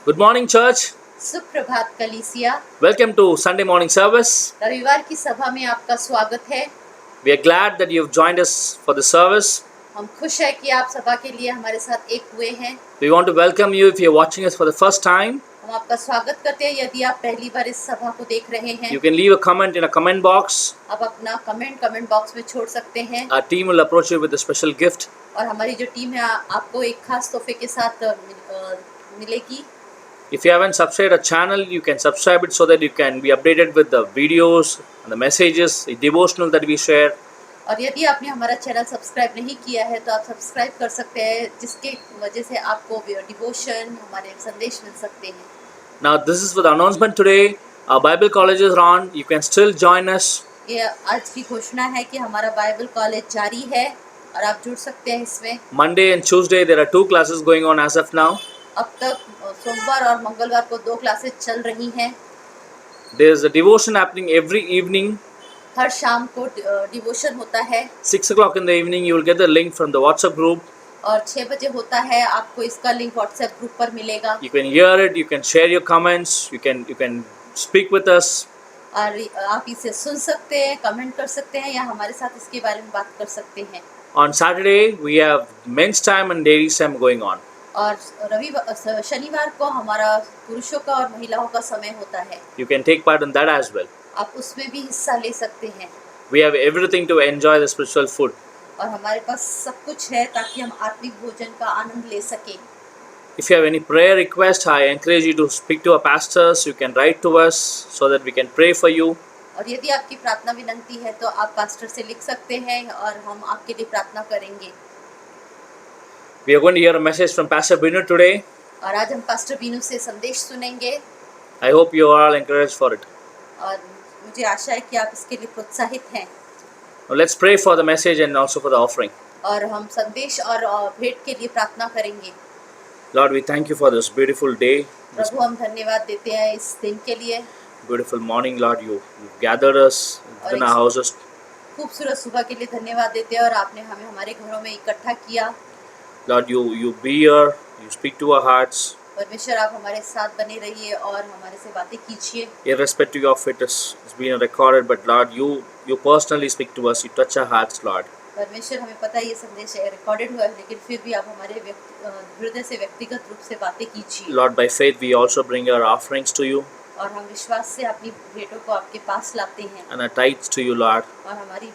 Good morning, church. सुप्रभात कलीसिया। Welcome to Sunday morning service. रविवार की सभा में आपका स्वागत है। We are glad that you've joined us for the service. हम खुश हैं कि आप सभा के लिए हमारे साथ एक हुए हैं। We want to welcome you if you're watching us for the first time. हम आपका स्वागत करते हैं यदि आप पहली बार इस सभा को देख रहे हैं। You can leave a comment in a comment box. आप अपना कमेंट बॉक्स में छोड़ सकते हैं। Our team will approach you with a special gift. और हमारी जो टीम है आपको एक खास तोहफे के साथ मिलेगी। If you haven't subscribed our channel, you can subscribe it so that you can be updated with the videos and the messages, the devotional that we share. और यदि आपने हमारा चैनल सब्सक्राइब नहीं किया है तो आप सब्सक्राइब कर सकते हैं, जिसके वजह से आपको डिवोशन हमारे संदेश मिल सकते हैं। Now this is for the announcement today. Our Bible colleges are on. You can still join us. ये आज की घोषणा है कि हमारा बाइबल कॉलेज जारी है और आप जुड़ सकते हैं इसमें। Monday and Tuesday there are 2 classes going on as of now. अब तक सोमवार और मंगलवार को 2 क्लासेस चल रही हैं। There is a devotion happening every evening. हर शाम को डिवोशन होता है। 6 o'clock in the evening, you will get the link from the WhatsApp group. और 6 बजे होता है, आपको इसका लिंक व्हाट्सएप ग्रुप पर मिलेगा। You can hear it, you can share your comments, you can speak with us. और आप इसे सुन सकते हैं, कमेंट कर सकते हैं या हमारे साथ इसके बारे में बात कर सकते हैं। On Saturday, we have men's time and ladies time going on. और शनिवार को हमारा पुरुषों का और महिलाओं का समय होता है। You can take part in that as well. आप उसमें भी हिस्सा ले सकते हैं। We have everything to enjoy the spiritual food. और हमारे पास सब कुछ है ताकि हम आत्मिक भोजन का आनंद ले सकें। If you have any prayer request, I encourage you to speak to our pastors. You can write to us so that we can pray for you. और यदि आपकी प्रार्थना विनंती है तो आप पास्टर से लिख सकते हैं और हम आपके लिए प्रार्थना करेंगे। We are going to hear a message from Pastor Binu today. और आज हम पास्टर बीनू से संदेश सुनेंगे। I hope you are all encouraged for it. और मुझे आशा है कि आप इसके लिए प्रोत्साहित हैं। Now let's pray for the message and also for the offering. और हम संदेश और भेंट के लिए प्रार्थना करेंगे। Lord, we thank you for this beautiful day, this प्रभु हम धन्यवाद देते हैं इस दिन के लिए। beautiful morning, Lord. You gathered us in our houses. खूबसूरत सुबह के लिए धन्यवाद देते हैं और आपने हमें हमारे घरों में इकट्ठा किया। Lord, you be here, you speak to our hearts. परमेश्वर आप हमारे साथ बने रहिए और हमारे से बातें कीजिए। Irrespective of it is being recorded, but Lord, you personally speak to us, you touch our hearts, Lord. परमेश्वर हमें पता है ये संदेश रिकॉर्डेड हुआ है, लेकिन फिर भी आप हमारे हृदय से व्यक्तिगत रूप से बातें कीजिए। Lord, by faith we also bring our offerings to you और हम विश्वास से अपनी भेंटों को आपके पास लाते हैं and our tithes to you, Lord. और हमारी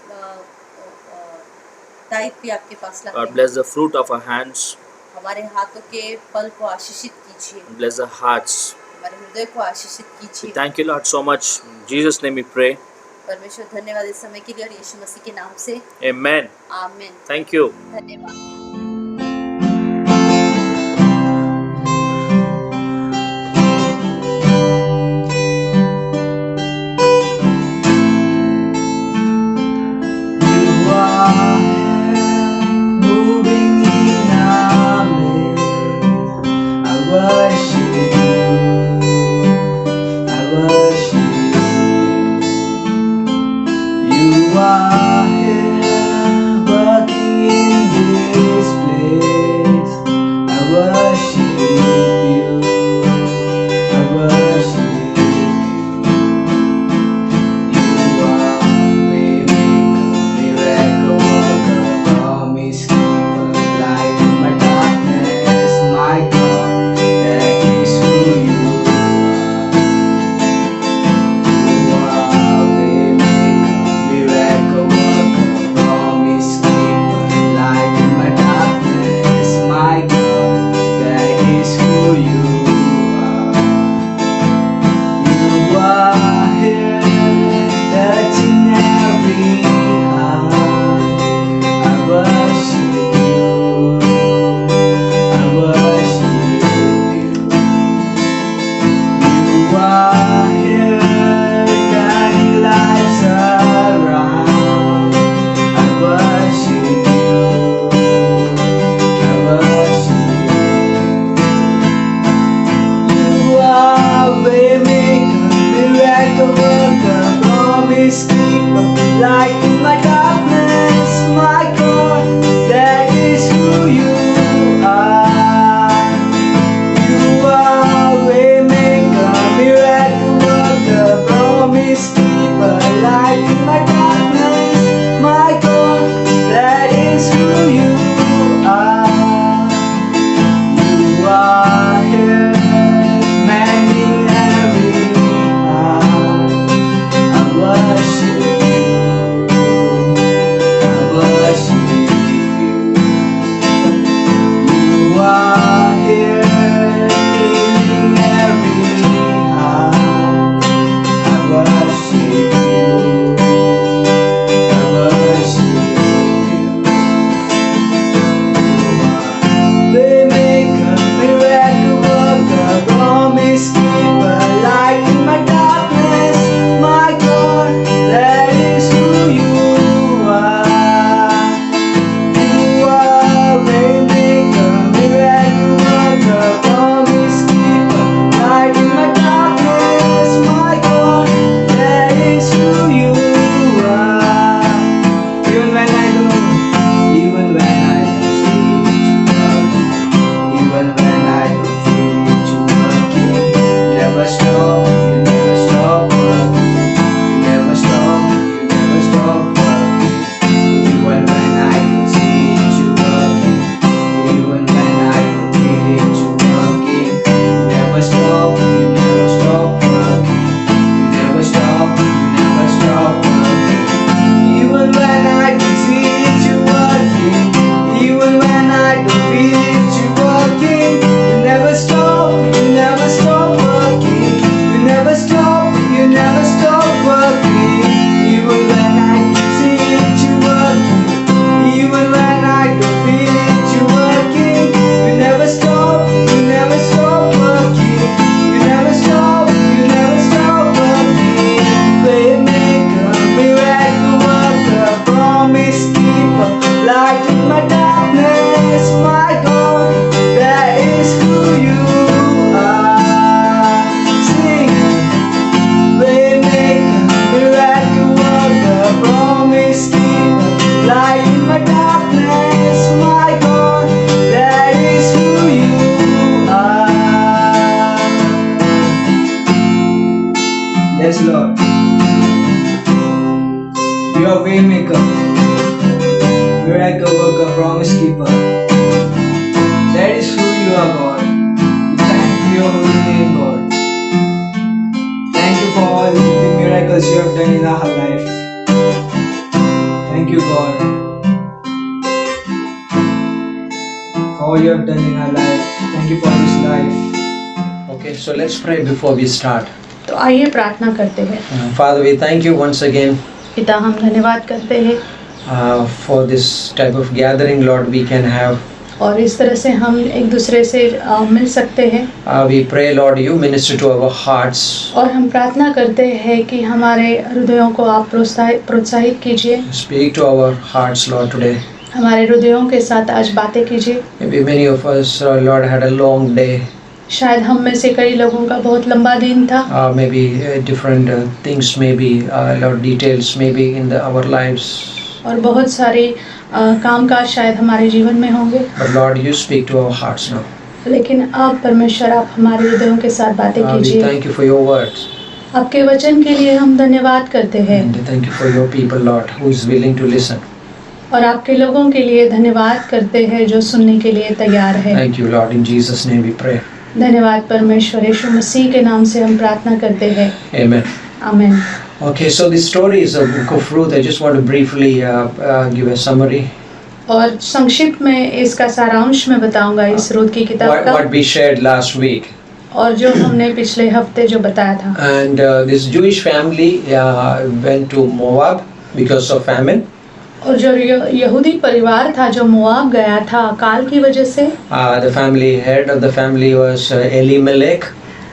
दायित्व भी आपके पास लाते Lord, हैं। bless the fruit of our hands, हमारे हाथों के फल को आशीषित कीजिए, and bless the hearts. हमारे हृदय को आशीषित We कीजिए। thank you, Lord, so much. In Jesus' name we pray. परमेश्वर धन्यवाद इस समय के लिए और यीशु मसीह के नाम से Amen. आमीन। Thank you. धन्यवाद। Yes, Lord. You are waymaker, miracle worker, promise keeper. That is who you are, God. We thank your holy name, God. Thank you for all the miracles you have done in our life. Thank you, God, for all you have done in our life. Thank you for this life. Okay, so let's pray before we start. तो आइए प्रार्थना करते हैं। Father, we thank you once again पिता, हम धन्यवाद करते हैं for this type of gathering, Lord, we can have. और इस तरह से हम एक दूसरे से मिल सकते हैं। We pray, Lord, you minister to our hearts. और हम प्रार्थना करते हैं कि हमारे हृदयों को आप प्रोत्साहित कीजिए। Speak to our hearts, Lord, today. हमारे हृदयों के साथ आज बातें कीजिए। Maybe many of us, Lord, had a long day. शायद हम में से कई लोगों का बहुत लंबा दिन था। Maybe different things, maybe Lord, details, maybe in our lives. और बहुत सारे कामकाज शायद हमारे जीवन में होंगे। But Lord, you speak to our hearts now. लेकिन आप परमेश्वर, आप हमारे हृदयों के साथ बातें We कीजिए। thank you for your words. आपके वचन के लिए हम धन्यवाद करते हैं। And thank you for your people, Lord, who is willing to listen. और आपके लोगों के लिए धन्यवाद करते हैं जो सुनने के लिए तैयार है। Thank you, Lord. In Jesus' name we pray. धन्यवाद परमेश्वर, यीशु मसीह के नाम से हम प्रार्थना करते हैं। Amen. आमीन। Okay, so the story is a book of Ruth. I just want to briefly give a summary. और संक्षिप्त में इसका सारांश मैं बताऊंगा इस रूत की किताब का, What we shared last week. और जो हमने पिछले हफ्ते जो बताया था। And this Jewish family went to Moab because of famine. और जो यहूदी परिवार था जो मोआब गया था अकाल की वजह से। The family head of the family was Elimelech.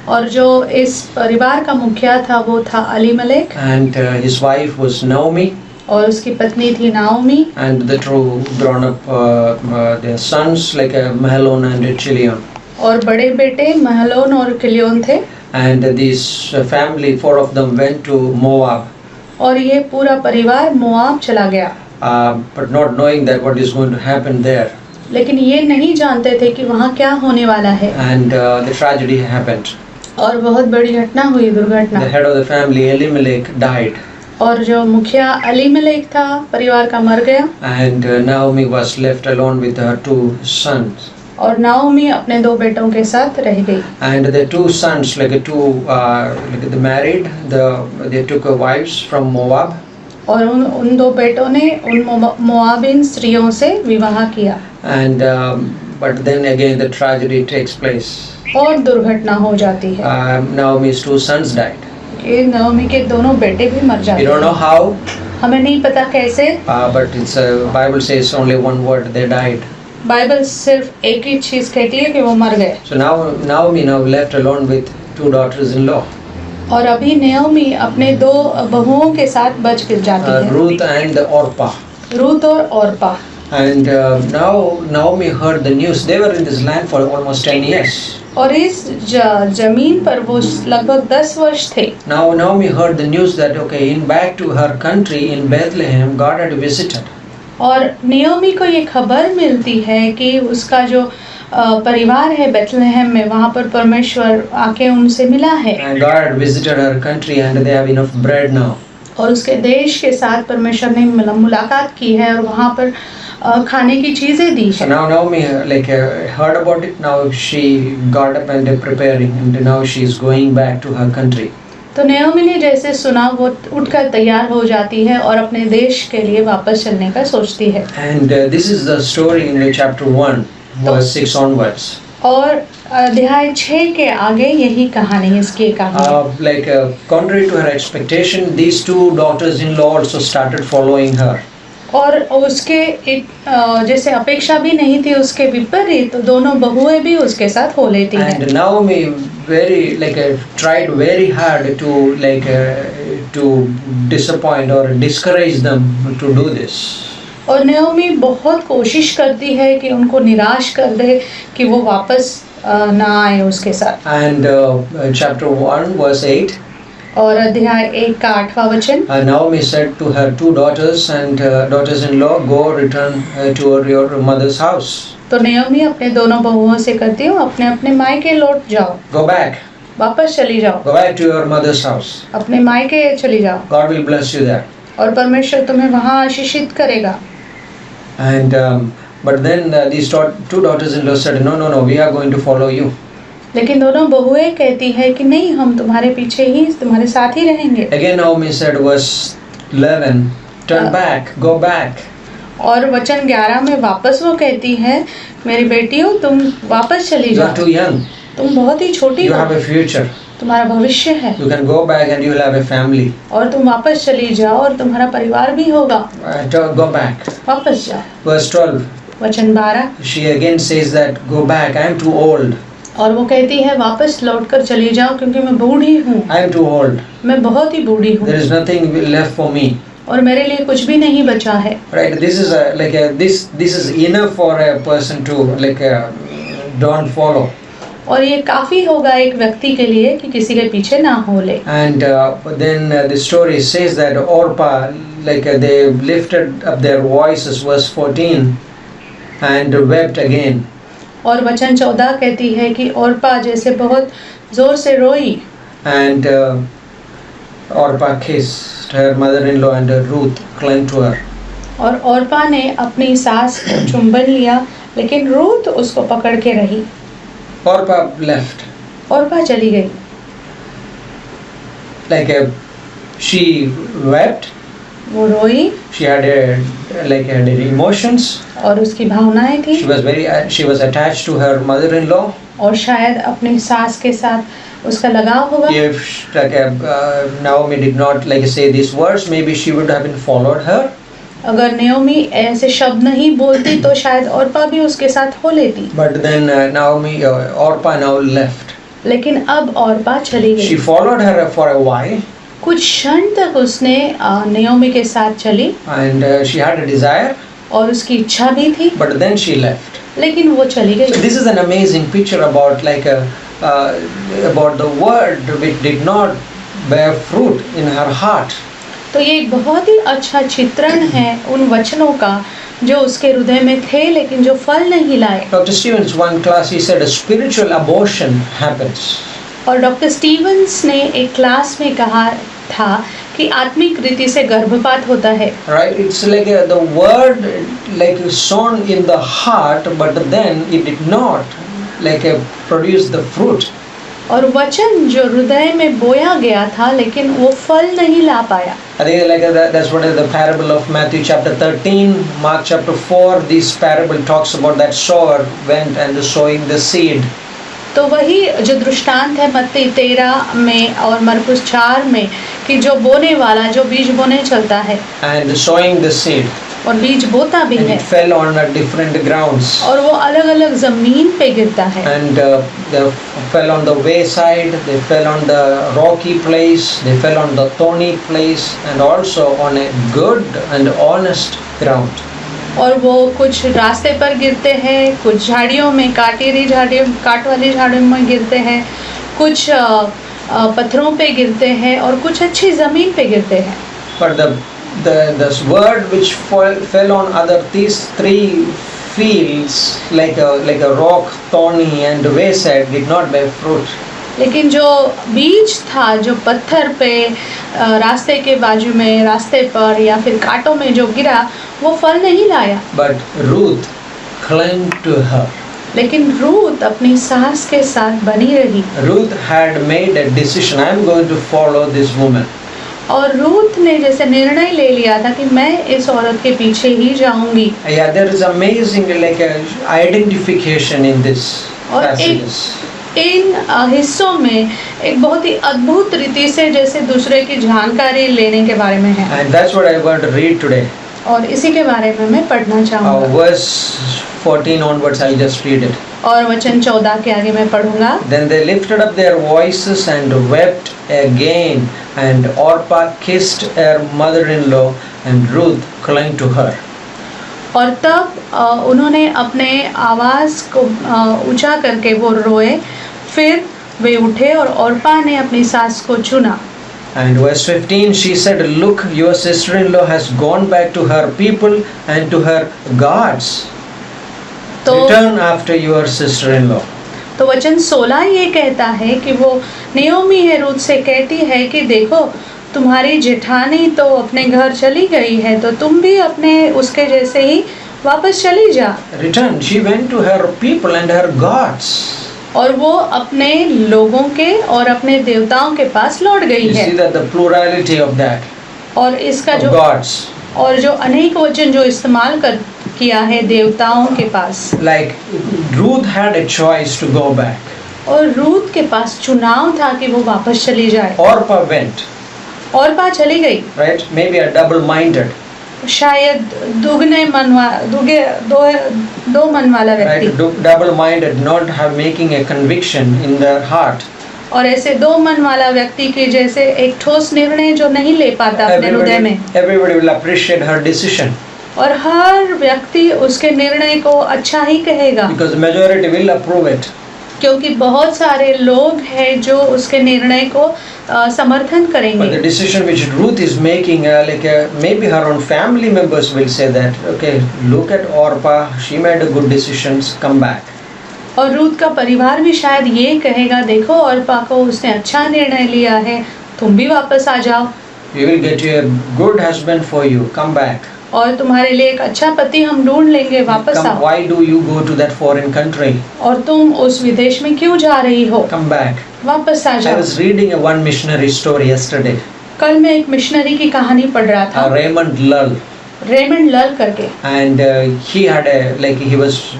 और जो इस परिवार का मुखिया था वो था अलीमलेक। And his wife was Naomi. और उसकी पत्नी थी Naomi. And the two grown up their sons like Mahlon and Chilion. और बड़े बेटे महलोन और किलियोन थे। And this family, 4 of them went to Moab. और ये पूरा परिवार मोआब चला गया। But not knowing that what is going to happen there. लेकिन ये नहीं जानते थे कि वहाँ क्या होने वाला है। And the tragedy happened. और बहुत बड़ी घटना हुई, दुर्घटना। The head of the family, Elimelech, died. और जो मुखिया अलीमलेक था परिवार का मर गया। And Naomi was left alone with her 2 sons. और नाओमी अपने 2 बेटों के साथ रह गई। And the 2 sons, like they married, they took wives from Moab. और उन 2 बेटों ने उन मोआबिन स्त्रियों से विवाह किया। And but then again the tragedy takes place. और दुर्घटना हो जाती है। Naomi's 2 sons died. कि नाओमी के दोनों बेटे भी मर जाते We हैं। don't know how. हमें नहीं पता कैसे। But it's Bible says only one word, they died. Bible सिर्फ एक ही चीज कहती है कि वो मर गए। So now Naomi left alone with 2 daughters-in-law. और अभी नाओमी अपने 2 बहुओं के साथ बच गिर जाती है। Ruth and Orpah. रूत और Orpah. And now Naomi heard the news. They were in this land for almost 10 years. और इस जमीन पर वो लगभग 10 वर्ष थे। Now Naomi heard the news that in back to her country in Bethlehem, God had visited. और नाओमी को ये खबर मिलती है कि उसका जो परिवार है बेथलेहम में, वहाँ पर परमेश्वर आके उनसे मिला है। And God had visited her country and they have enough bread now. और उसके देश के साथ परमेश्वर ने मुलाकात की है और वहाँ पर खाने की चीजें दी So है। now Naomi heard about it. Now she got up and preparing, and now she is going back to her country. तो नाओमी ने जैसे सुना वो उठकर तैयार हो जाती है और अपने देश के लिए वापस चलने का सोचती है। And this is the story in chapter 1, verse 6 onwards. और अध्याय 6 के आगे यही कहानी, इसकी कहानी। Contrary to her expectation, these 2 daughters-in-law also started following her. और उसके जैसे अपेक्षा भी नहीं थी उसके विपरीत तो दोनों बहुएं भी उसके साथ हो लेती हैं। And Naomi tried very hard to disappoint or discourage them to do this. और नाओमी बहुत कोशिश करती है कि उनको निराश कर दे कि वो वापस ना आए उसके साथ। And chapter 1 verse 8. और अध्याय 1 का 8वां वचन। Naomi said to her 2 daughters and daughters-in-law, go return to your mother's house. तो नाओमी अपने दोनों बहुओं से कहती हूँ अपने अपने मायके लौट जाओ। Go back. वापस चली जाओ, Go back to your mother's house. अपने मायके चली जाओ God will bless you there. और परमेश्वर तुम्हें वहाँ आशीषित करेगा। And but then these two daughters-in-law said, no, we are going to follow you. लेकिन दोनों बहुएं कहती है कि नहीं, हम तुम्हारे पीछे ही, तुम्हारे साथ ही रहेंगे। Again Naomi said, verse 11, turn back, go back. और वचन 11 में वापस वो कहती है, मेरी बेटियों तुम वापस चली You are जाओ, too young. तुम बहुत ही छोटी You हो, have a future. तुम्हारा भविष्य है, You can go back and you will have a family. और तुम वापस चली जाओ और तुम्हारा परिवार भी होगा। Go back. वापस जाओ। Verse 12, वचन 12, she again says that, go back, I am too old. और वो कहती है वापस लौटकर चली जाओ क्योंकि मैं बूढ़ी हूँ, I am too old. मैं बहुत ही बूढ़ी हूँ There is nothing left for me. और मेरे लिए कुछ भी नहीं बचा है। Right? This is this is enough for a person to don't follow. और ये काफी होगा एक व्यक्ति के लिए कि किसी के पीछे ना हो ले। And then the story says that Orpah, they lifted up their voices, verse 14, and wept again. और वचन 14 कहती है कि औरपा जैसे बहुत जोर से रोई। And Orpah kissed her mother-in-law and Ruth clung to her. और औरपा ने अपनी सास को चुंबन लिया, लेकिन रूत उसको पकड़ के रही। Orpah left. औरपा चली गई। She wept. वो रोई She had had emotions. और उसकी भावनाएं थी She was attached to her mother-in-law. और शायद अपनी सास के साथ उसका लगाव होगा। If Naomi did not say these words, maybe she would have been followed her. अगर नयोमी ऐसे शब्द नहीं बोलती तो शायद औरपा भी उसके साथ हो लेती। But then Orpah now left. लेकिन अब औरपा चली She गई। followed her for a while. कुछ क्षण तक उसने नयोमी के साथ चली And she had a desire. और उसकी इच्छा भी थी, But then she left. लेकिन वो चली गई। So this is an amazing picture about about the word which did not bear fruit in her heart. तो ये एक बहुत ही अच्छा चित्रण है उन वचनों का जो उसके हृदय में थे लेकिन जो फल नहीं लाए। Dr. Stevens, one class, he said a spiritual abortion happens. और डॉक्टर स्टीवंस ने एक क्लास में कहा था कि आत्मिक रीति से गर्भपात होता है। Right? It's the word sown in the heart, but then it did not produce the fruit. और वचन जो हृदय में बोया गया था लेकिन वो फल नहीं ला पाया। I think that's what is the parable of Matthew chapter 13, Mark chapter 4. This parable talks about that sower went and sowing the seed. तो वही जो दृष्टांत है मत्ती 13 में और मरकुस 4 में कि जो बोने वाला जो बीज बोने चलता है And sowing the seed. और बीज बोता भी And है it fell on different grounds. और वो अलग अलग जमीन पे गिरता है। And they fell on the wayside, they fell on the rocky place, they fell on the thorny place, and also on a good and honest ground. और वो कुछ रास्ते पर गिरते हैं, कुछ झाड़ियों में काट वाली झाड़ियों में गिरते हैं, कुछ पत्थरों पे गिरते हैं और कुछ अच्छी जमीन पे गिरते हैं। But the word which fell on these three fields like a rock, thorny and wayside did not bear fruit. लेकिन जो बीज था जो पत्थर पे रास्ते के बाजू में रास्ते पर या फिर कांटों में जो गिरा वो फल नहीं लाया। But Ruth clung to her. लेकिन रूथ अपनी सास के साथ बनी रही। Ruth had made a decision. I am going to follow this woman. और रूथ ने जैसे निर्णय ले लिया था कि मैं इस औरत के पीछे ही जाऊंगी। Yeah, there is amazing identification in this और passages. इन हिस्सों में एक बहुत ही अद्भुत रीति से जैसे दूसरे की जानकारी लेने के बारे में है। And that's what I want to read today. और इसी के बारे में मैं पढ़ना चाहूँगा। Verse 14 onwards, I'll just read it. और वचन 14 के आगे मैं पढ़ूंगा। Then they lifted up their voices and wept again, and Orpah kissed her mother-in-law, and Ruth clung to her. और तब उन्होंने अपने आवाज़ को ऊंचा करके वो रोए, फिर वे उठे और औरपा ने अपनी सास को चुना। And verse 15, she said, "Look, your sister-in-law has gone back to her people and to her gods. तो Return after your sister-in-law." तो वचन 16 ये कहता है कि वो नियोमी है रूत से कहती है कि देखो तुम्हारी जेठानी तो अपने घर चली गई है, तो तुम भी अपने उसके जैसे ही वापस चली जा। Return. She went to her people and her gods. और वो अपने लोगों के और अपने देवताओं के पास लौट गई You है। see that the plurality of that, और इसका of जो gods. और जो अनेक वचन जो इस्तेमाल कर किया है देवताओं के पास। Like Ruth had a choice to go back. और रूत के पास चुनाव था कि वो वापस चली जाए। Orpah went, और बात चली गई, right? Maybe a double-minded, शायद दो मन वाला व्यक्ति, right? Double-minded, not have making a conviction in their heart. और ऐसे दो मन वाला व्यक्ति के जैसे एक ठोस निर्णय जो नहीं ले पाता अपने हृदय में, Everybody will appreciate her decision और हर व्यक्ति उसके निर्णय को अच्छा ही कहेगा, because the majority will approve it. क्योंकि बहुत सारे लोग हैं जो उसके निर्णय को समर्थन But the करेंगे। decision which Ruth is making, maybe her own family members will say that, okay, look at Orpah, she made a good decisions, come back. और रूत का परिवार भी शायद ये कहेगा, देखो ऑर्पा को उसने अच्छा निर्णय लिया है, तुम भी वापस आ जाओ, We will get you a good husband for you, come back. और तुम्हारे लिए एक अच्छा पति हम ढूंढ लेंगे, वापस Come, आओ। why do you go to that foreign country? और तुम उस विदेश में क्यों जा रही हो, Come back. वापस आ I जाओ। was reading a one missionary story yesterday, कल मैं एक मिशनरी की कहानी पढ़ रहा था, Raymond Lull, रेमंड लल करके, and he had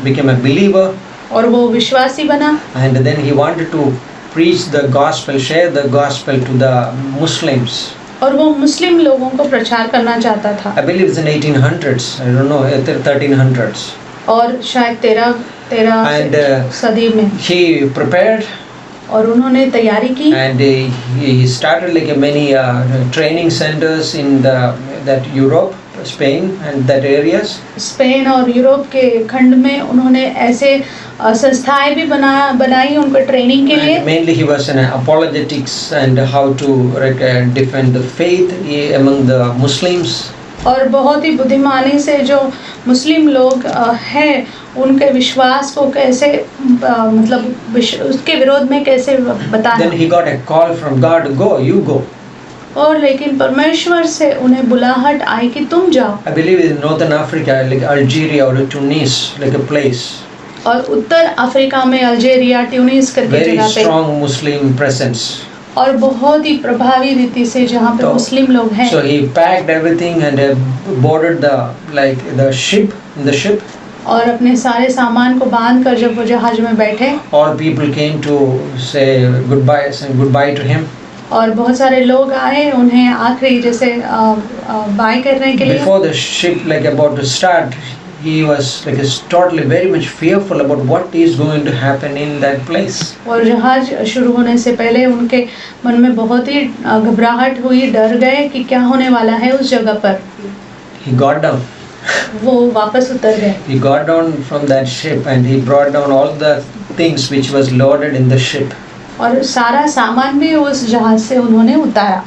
became a believer, और वो विश्वासी बना, and then he wanted to preach the gospel, share the gospel to the Muslims. और वो मुस्लिम लोगों को प्रचार करना चाहता था। I believe it's in 1800s, I don't know, 1300s. और शायद तेरह And, सदी में, He prepared और उन्होंने तैयारी की, and he started like many training centers in that Europe, Spain and that areas. Spain और यूरोप के खंड में उन्होंने ऐसे संस्थाएं भी बनाई उनको ट्रेनिंग के लिए। And mainly he was in apologetics and how to defend the faith among the Muslims. और बहुत ही बुद्धिमानी से जो मुस्लिम लोग हैं उनके विश्वास को कैसे मतलब उसके विरोध में कैसे Then बताना। he got a call from God, go, you go. और लेकिन परमेश्वर से उन्हें बुलाहट आई कि तुम जाओ। I believe in Northern Africa, like Algeria or Tunis, like a place. और उत्तर अफ्रीका में अल्जेरिया, ट्यूनिस करके Very जगह पे, strong Muslim presence. और बहुत ही प्रभावी रीति से जहाँ पे तो- मुस्लिम लोग हैं। So he packed everything and boarded the ship. और अपने सारे सामान को बांध कर जब वो जहाज में बैठे, All people came to say goodbye to him. और बहुत सारे लोग आए उन्हें आखिरी जैसे बाय करने के लिए। Before the ship about to start, he was totally very much fearful about what is going to happen in that place. और जहाज शुरू होने से पहले उनके मन में बहुत ही घबराहट हुई, डर गए कि क्या होने वाला है उस जगह पर। He got down. वो वापस उतर गए, He got down from that ship and he brought down all the things which was loaded in the ship. और सारा सामान भी उस जहाज से उन्होंने उतारा।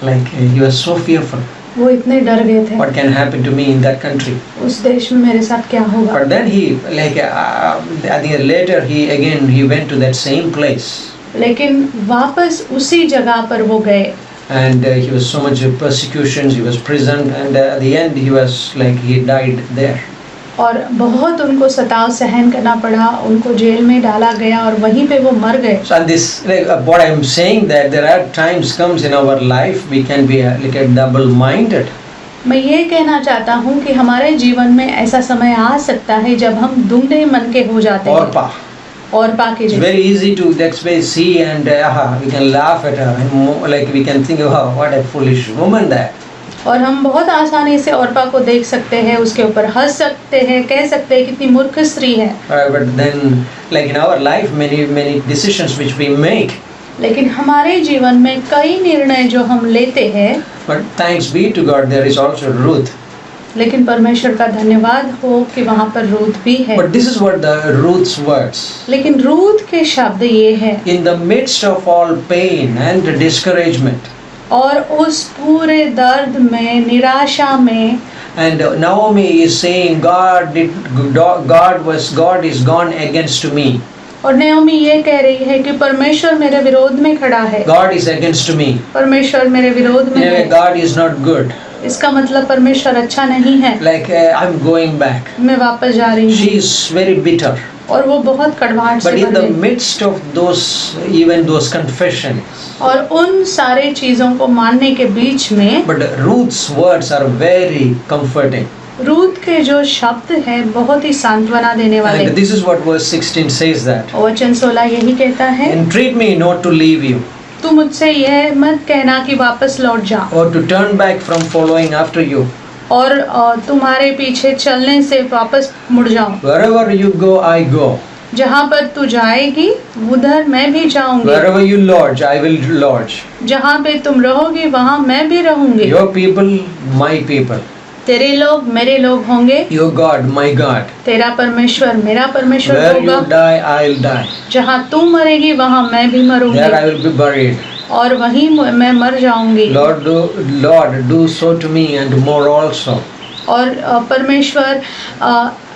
He was so fearful. वो इतने डर गए थे, What can happen to me in that country? उस देश में मेरे साथ क्या होगा। But then he I think later he went to that same place. लेकिन वापस उसी जगह पर वो गए, And he was so much persecutions, he was prisoned, and at the end he died there. और बहुत उनको सताव सहन करना पड़ा, उनको जेल में डाला गया और वहीं पे वो मर गए। So and this what I am saying, that there are times comes in our life we can be a double-minded. मैं ये कहना चाहता हूँ कि हमारे जीवन में ऐसा समय आ सकता है जब हम दुगने मन के हो जाते हैं। Orpah. और बाकी It's very easy to see and we can laugh at her and we can think, oh, what a foolish woman that. और हम बहुत आसानी से औरपा को देख सकते हैं, उसके ऊपर हंस सकते हैं, कह सकते हैं कितनी मूर्ख स्त्री है। But then in our life many decisions which we make. लेकिन हमारे जीवन में कई निर्णय जो हम लेते हैं, But thanks be to God, there is also Ruth. लेकिन परमेश्वर का धन्यवाद हो कि वहाँ पर रूथ भी है। But this is what the Ruth's words. लेकिन रूथ के शब्द ये है, In the midst of all pain and discouragement. और उस पूरे दर्द में, निराशा में, And Naomi is saying, God is gone against me. और नयोमी ये कह रही है कि परमेश्वर मेरे विरोध में खड़ा है, God is against me. परमेश्वर मेरे विरोध में Anyway, है। God is not good. इसका मतलब परमेश्वर अच्छा नहीं है, Like I'm going back. मैं वापस जा रही She हूँ। is very bitter. और वो बहुत कड़वाहट से But in भर the गई। midst of those confessions, और उन सारे चीजों को मानने के बीच में but Ruth's words are very comforting. Ruth के जो शब्द हैं बहुत ही सांत्वना देने वाले। And this is what verse 16 says that. वचन 16 यही कहता है, Entreat me not to leave you, तू मुझसे यह मत कहना कि वापस लौट जा, or to turn back from following after you. और तुम्हारे पीछे चलने से वापस मुड़ जाऊं। Wherever you go, I go. जहाँ पर तू जाएगी उधर मैं भी जाऊंगी, Wherever you lodge, I will lodge. जहाँ पे तुम रहोगी वहाँ मैं भी रहूंगी। Your people, my people. तेरे लोग मेरे लोग होंगे, Your God, my God. तेरा परमेश्वर मेरा परमेश्वर Where you होगा। die, I'll die. जहाँ तू मरेगी वहाँ मैं भी There I मरूंगी will be buried. और वहीं मैं मर जाऊंगी। Lord, do so to me and more also. और परमेश्वर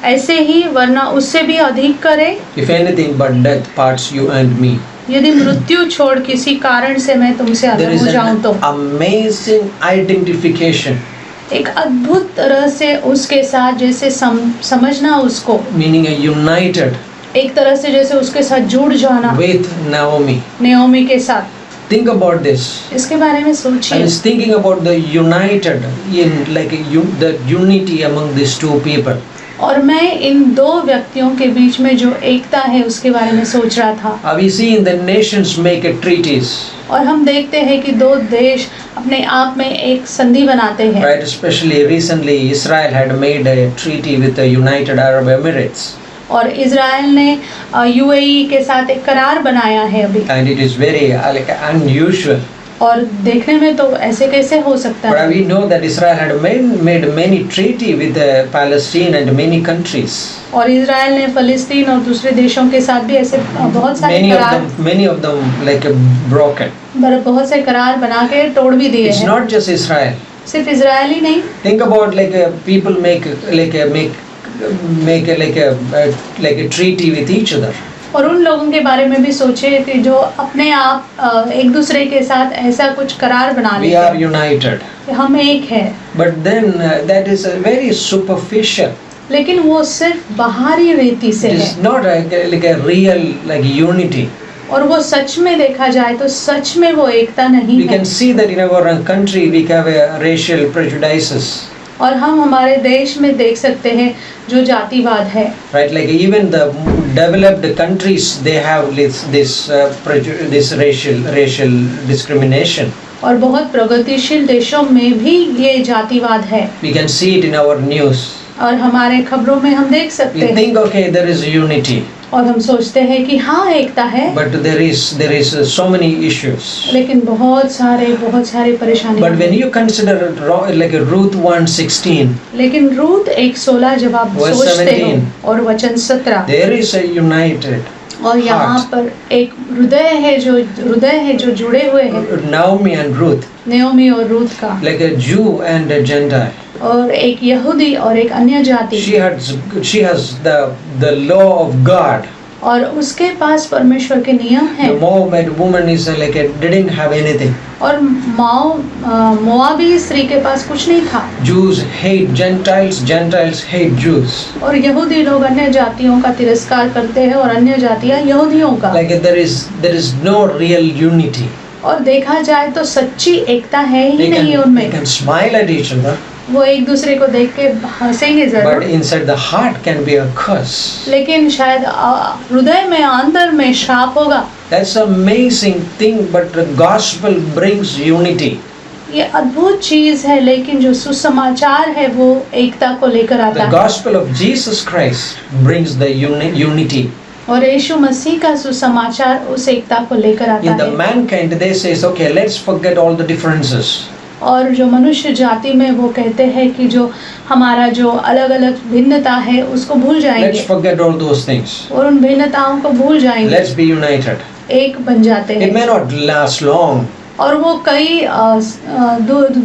ऐसे ही वरना उससे भी अधिक करे, If anything but death parts you and me. यदि मृत्यु छोड़ किसी कारण से मैं तुमसे There अलग is हो जाऊं तो। an amazing identification, एक अद्भुत तरह से उसके साथ जैसे समझना उसको, meaning a united एक तरह से जैसे उसके साथ जुड़ जाना with Naomi. नयोमी के साथ। Think about this. इसके बारे में I सोचिए। was thinking about the united in like the unity among these two people. और मैं इन दो व्यक्तियों के बीच में जो एकता है उसके बारे में सोच रहा था। We see in the nations make a treaties, और हम देखते हैं कि दो देश अपने आप में एक संधि बनाते हैं। right? Especially recently, Israel had made a treaty with the United Arab Emirates, और इज़राइल ने यूएई के साथ एक करार बनाया है अभी, and it is very like unusual. और देखने में तो ऐसे कैसे हो सकता But है। we know that Israel had made many treaty with Palestine and many countries. और इज़राइल ने फ़लस्तीन और दूसरे देशों के साथ भी ऐसे बहुत सारे Many of them like broken. बहुत से करार बना के तोड़ भी दिए It's हैं। not just Israel. सिर्फ इज़राइल ही नहीं, Think about like people make a treaty with each other. और उन लोगों के बारे में भी सोचे कि जो अपने आप एक दूसरे के साथ ऐसा कुछ करार बना We लेते are हैं united. कि हम एक है, But then that is a very superficial. लेकिन वो सिर्फ बाहरी रीति से It है। is not like a real like unity. और वो सच में देखा जाए तो सच में वो एकता नहीं We है। can see that in our country we have racial prejudices. और हम हमारे देश में देख सकते हैं जो जातिवाद है, Right, like even the developed countries, they have this racial discrimination. और बहुत प्रगतिशील देशों में भी ये जातिवाद है। We can see it in our news. और हमारे खबरों में हम देख सकते We हैं think, okay, there is unity, और हम सोचते हैं कि हाँ एकता है, but there is so many issues. लेकिन बहुत सारे परेशानी But when you consider like Ruth 1:16, लेकिन रूत 1:16 जब आप Verse सोचते हो 17, और वचन 17, there is a united और यहाँ heart. पर एक हृदय है जो जुड़े हुए हैं, Naomi and Ruth, नयोमी और रूत का, like a Jew and a Gentile. और एक यहूदी और एक अन्य जाति, She has the law of God. और उसके पास परमेश्वर के नियम The हैं। Moabite woman is like didn't have anything. और मोआबी स्त्री के पास कुछ नहीं था, Jews hate Gentiles, Gentiles hate Jews. और यहूदी लोग अन्य जातियों का तिरस्कार करते हैं और अन्य जातियां यहूदियों का। Like there is no real unity. और देखा जाए तो सच्ची एकता है ही They नहीं उनमें। can smile at each other, वो एक दूसरे को देख के हंसेंगे but जरूर, inside the heart can be a curse. लेकिन शायद हृदय में अंदर में श्राप होगा। That's an amazing thing, but the gospel brings unity. ये अद्भुत चीज है, लेकिन जो सुसमाचार है वो एकता को लेकर आता The है। gospel of Jesus Christ brings the unity. और यीशु मसीह का सुसमाचार उस एकता को लेकर आता In the है। mankind, they says, okay, let's forget all the differences. और जो मनुष्य जाति में वो कहते हैं कि जो हमारा जो अलग अलग भिन्नता है उसको भूल Let's जाएंगे forget all those things. और उन भिन्नताओं को भूल जाएंगे, Let's be united. एक बन जाते It हैं। may not last long. और वो कई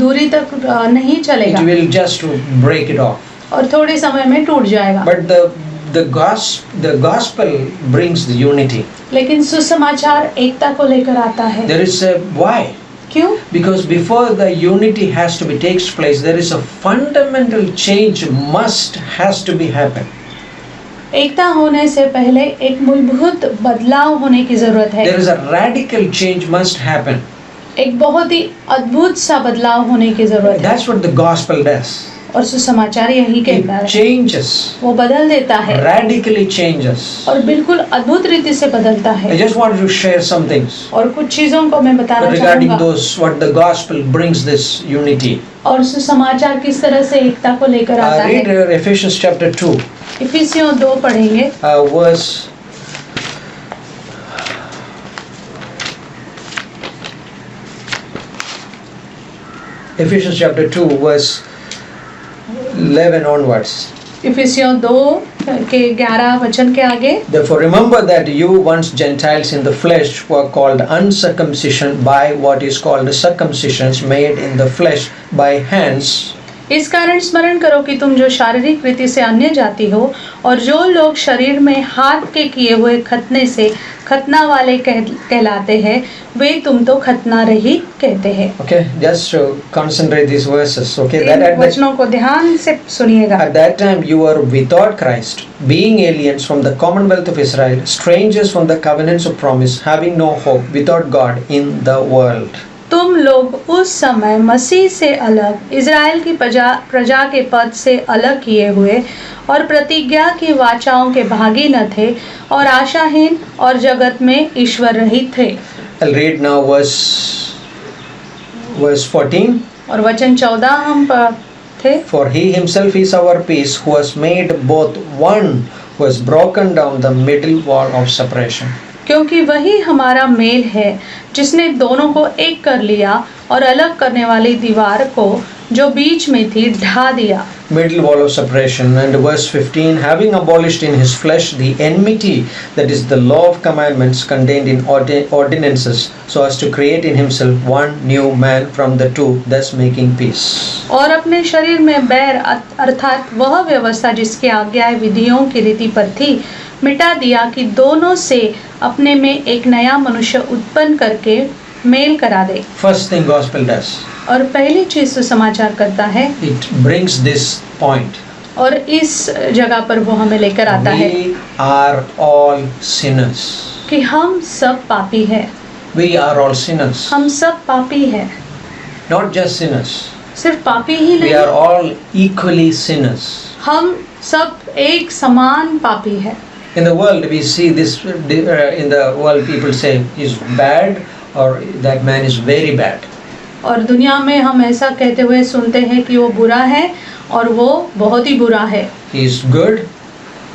दूरी तक नहीं It चलेगा will just break it off. और थोड़े समय में टूट जाएगा। But the gospel brings the unity. लेकिन सुसमाचार एकता को लेकर आता है। There is a why? क्यों? Because before the unity has to be takes place, there is a fundamental change has to be happen. एकता होने से पहले एक मूलभूत बदलाव होने की जरूरत है। There is a radical change must happen. एक बहुत ही अद्भुत सा बदलाव होने की जरूरत है। That's what the gospel does. और सुसमाचार यही कहता It है, changes, वो बदल देता है radically changes. और बिल्कुल अद्भुत रीति से बदलता I है। just wanted to share some things और कुछ चीजों को मैं बताना regarding चाहूँगा those what the gospel brings this unity. और सुसमाचार किस तरह से एकता को लेकर आता Read है। Ephesians chapter 2, इफिसियों 2 पढ़ेंगे, verse Ephesians chapter 2 verse 11 onwards. इफिसियों 2 के 11 वचन के आगे, Therefore remember that you once Gentiles in the flesh were called uncircumcision by what is called circumcisions made in the flesh by hands. इस कारण स्मरण करो कि तुम जो शारीरिक रीति से अन्य जाति हो और जो लोग शरीर में हाथ के किए हुए खतना से खतना वाले कहलाते हैं, वे तुम तो खतना रहित कहते हैं। Okay, just to concentrate these verses. Okay, that इन वचनों को ध्यान से सुनिएगा। at that time you were without Christ, being aliens from the commonwealth of Israel, strangers from the covenants of promise, having no hope, without God in the world. तुम लोग उस समय मसीह से अलग, इज़राइल की प्रजा के पद से अलग किए हुए और प्रतिज्ञा की वाचाओं के भागी न थे और आशाहीन और जगत में ईश्वर रहित थे। I'll read now verse 14. और वचन 14 हम थे। For he himself is our peace, who has made both one, who has broken down the middle wall of separation. क्योंकि वही हमारा मेल है, जिसने दोनों को एक कर लिया और अलग करने वाली दीवार को जो बीच में थी ढा दिया। Middle wall of separation. And verse 15, having abolished in his flesh the enmity, that is the law of commandments contained in ordinances, so as to create in himself one new man from the two, thus making peace. और अपने शरीर में बैर अर्थात वह व्यवस्था जिसकी आज्ञाएं विधियों की रीति पर थी, मिटा दिया कि दोनों से अपने में एक नया मनुष्य उत्पन्न करके मेल करा दे। First thing gospel does, और पहली चीज सुसमाचार करता है, it brings this point. और इस जगह पर वो हमें लेकर आता है We are all sinners. कि हम सब पापी हैं। We are all sinners. हम सब पापी हैं। Not just sinners. सिर्फ पापी ही We नहीं, are all equally sinners. हम सब एक समान पापी हैं। In the world we see this, in the world people say he's bad or that man is very bad. और दुनिया में हम ऐसा कहते हुए सुनते हैं कि वो बुरा है और वो बहुत ही बुरा है। He is good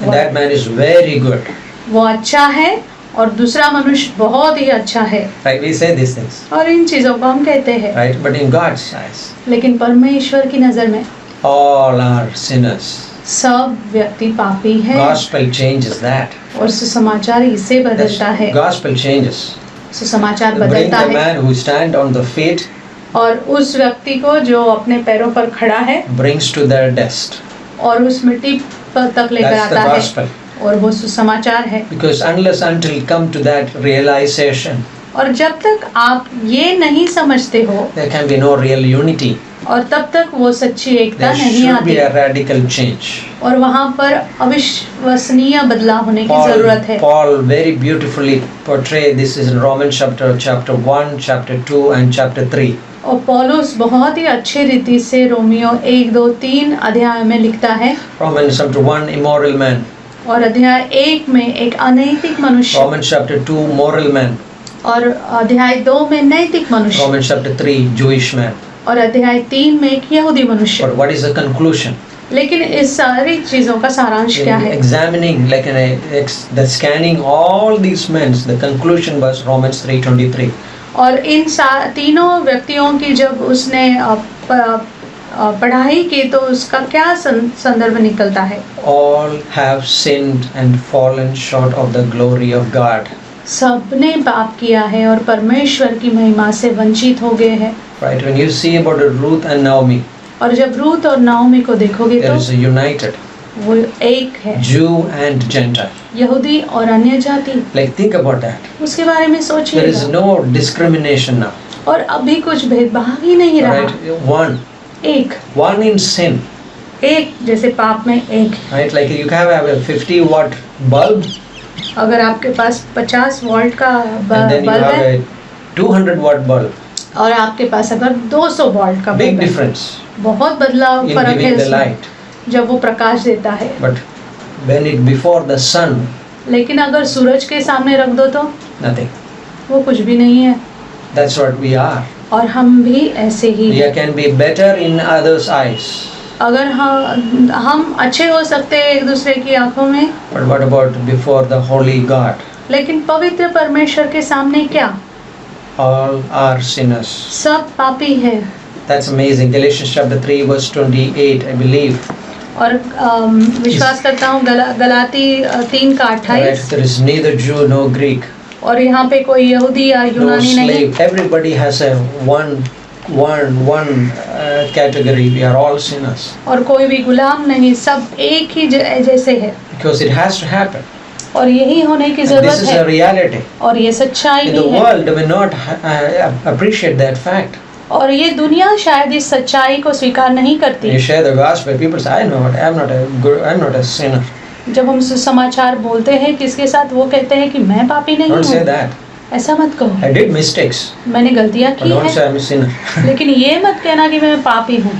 and that man is very good. वो अच्छा है और दूसरा मनुष्य बहुत ही अच्छा है। Right? We say these things. और इन चीजों को हम कहते हैं। Right? But in God's eyes, लेकिन परमेश्वर की नजर में all are sinners. सब व्यक्ति पापी है। Gospel changes that. और सुसमाचार इसे बदलता है। Gospel changes. सुसमाचार Bring बदलता the है man who stand on the feet, और उस व्यक्ति को जो अपने पैरों पर खड़ा है brings to their dust. और उस मिट्टी पर तक लेकर That's the आता है, gospel. और वो सुसमाचार है। Because unless until you come to that realization, और जब तक आप ये नहीं समझते हो there can be no real unity. और तब तक वो सच्ची एकता There नहीं should आती be a radical change. और वहाँ पर अविश्वसनीय बदलाव होने की जरूरत है। Paul very beautifully portray this is in Romans chapter 1, chapter 2 and chapter 3. और पौलुस बहुत ही अच्छी रीति से रोमियो 1, 2, 3 अध्याय में लिखता है। Romans chapter 1, immoral man. और अध्याय 1 में एक अनैतिक मनुष्य, Romans chapter 2, moral man. और अध्याय 2 में नैतिक मनुष्य, Romans chapter 3, Jewish man. और अध्याय 3 में एक यहूदी मनुष्य। But what is the conclusion? लेकिन इस सारी चीजों का सारांश क्या है? Examining, like the scanning all these men, the conclusion was Romans 3:23. और इन तीनों व्यक्तियों की जब उसने पढ़ाई की तो उसका क्या संदर्भ निकलता है? All have sinned and fallen short of the glory of God. सबने पाप किया है और परमेश्वर की महिमा से वंचित हो गए हैं। Right, when you see about Ruth and Naomi, और जब रूथ और नाओमी को देखोगे there तो is a united. वो एक है, Jew and Gentile. यहूदी और अन्य जाति। Like, think about that. उसके बारे में There is सोचिएगा। no discrimination now. और अभी कुछ भेदभाव ही नहीं रहा। Right? एक One in sin. एक जैसे पाप में एक। Right? Like you have a 50 watt bulb अगर आपके पास 50 वोल्ट का and then you bulb have है a 200 watt bulb. और आपके पास अगर 200 वोल्ट का Big बल्ब है, difference बहुत बदलाव in फर्क है giving the इसमें, light. जब वो प्रकाश देता है। But when it before the sun, लेकिन अगर सूरज के सामने रख दो तो nothing. वो कुछ भी नहीं है। That's what we are. और हम भी ऐसे ही We हैं। can be better in others' eyes. अगर हम अच्छे हो सकते हैं एक दूसरे की आंखों में, But what about before the holy God? लेकिन पवित्र परमेश्वर के सामने क्या? All are sinners. सब पापी है। That's amazing. Galatians chapter 3 verse 28, I believe. और विश्वास करता हूँ गलाती 3 का 28। Right? There is neither Jew nor Greek, और यहाँ पे कोई यहूदी या no यूनानी नहीं, slave. Everybody has a one category. We are all sinners और कोई भी गुलाम नहीं, सब एक ही जैसे है। because it has to happen. और यही होने की And जरूरत this is a है, reality. और ये सच्चाई And the भी है। world may not appreciate that fact. और ये दुनिया शायद इस सच्चाई को स्वीकार नहीं When करती। you share the gospel, people say, "I know what. I'm not a sinner." जब हम सुसमाचार बोलते हैं किसके साथ, वो कहते हैं कि मैं पापी नहीं Don't say हूँ। that. ऐसा मत कहो, I did mistakes, मैंने गलतियाँ but की don't say हैं, I'm a sinner. लेकिन ये मत कहना कि मैं पापी हूँ।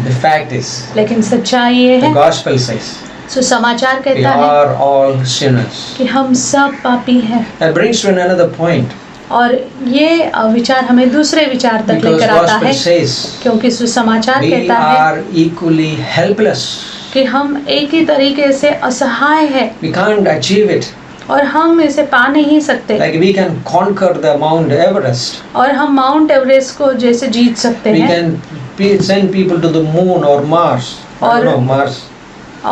The fact is, लेकिन सच्चाई ये the है, gospel says, सुसमाचार we कहता है are all sinners. कि हम सब पापी हैं। That brings to another point. और ये विचार हमें दूसरे विचार तक Because लेकर आता gospel है, says, क्योंकि सुसमाचार we कहता है are equally helpless. कि हम एक ही तरीके से असहाय है We can't achieve it. और हम इसे पा नहीं सकते। Like we can conquer the Mount Everest. और हम माउंट एवरेस्ट को जैसे जीत सकते We हैं can send people to the moon or Mars. I don't know, Mars.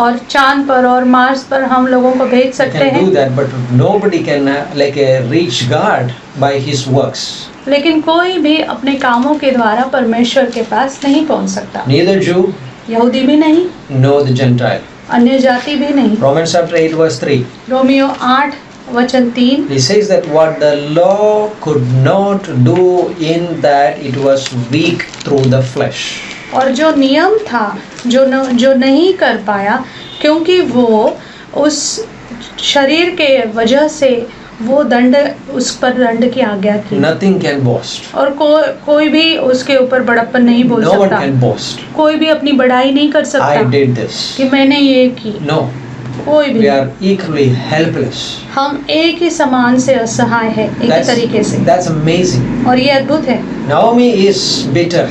और चांद पर और मार्स पर हम लोगों को भेज We सकते can do हैं, that, but nobody can reach God by his works. लेकिन कोई भी अपने कामों के द्वारा परमेश्वर के पास नहीं पहुंच सकता। Neither Jew यहूदी भी नहीं, nor the Gentile. अन्य जाति भी नहीं। Romans chapter 8 verse 3. रोमियो 8 वचन 3 He says that what the law could not do in that it was weak through the flesh. और जो नियम था जो नहीं कर पाया, क्योंकि वो उस शरीर के वजह से वो दंड, उस पर दंड की आज्ञा की। Nothing can boast. और कोई भी उसके ऊपर बड़प्पन नहीं बोल No one सकता, can boast. कोई भी अपनी बड़ाई नहीं कर I सकता did this. कि मैंने ये की। No, कोई we भी, are equally helpless. हम एक ही समान से असहाय है, एक ही तरीके से। That's amazing. और ये अद्भुत है। Naomi is bitter.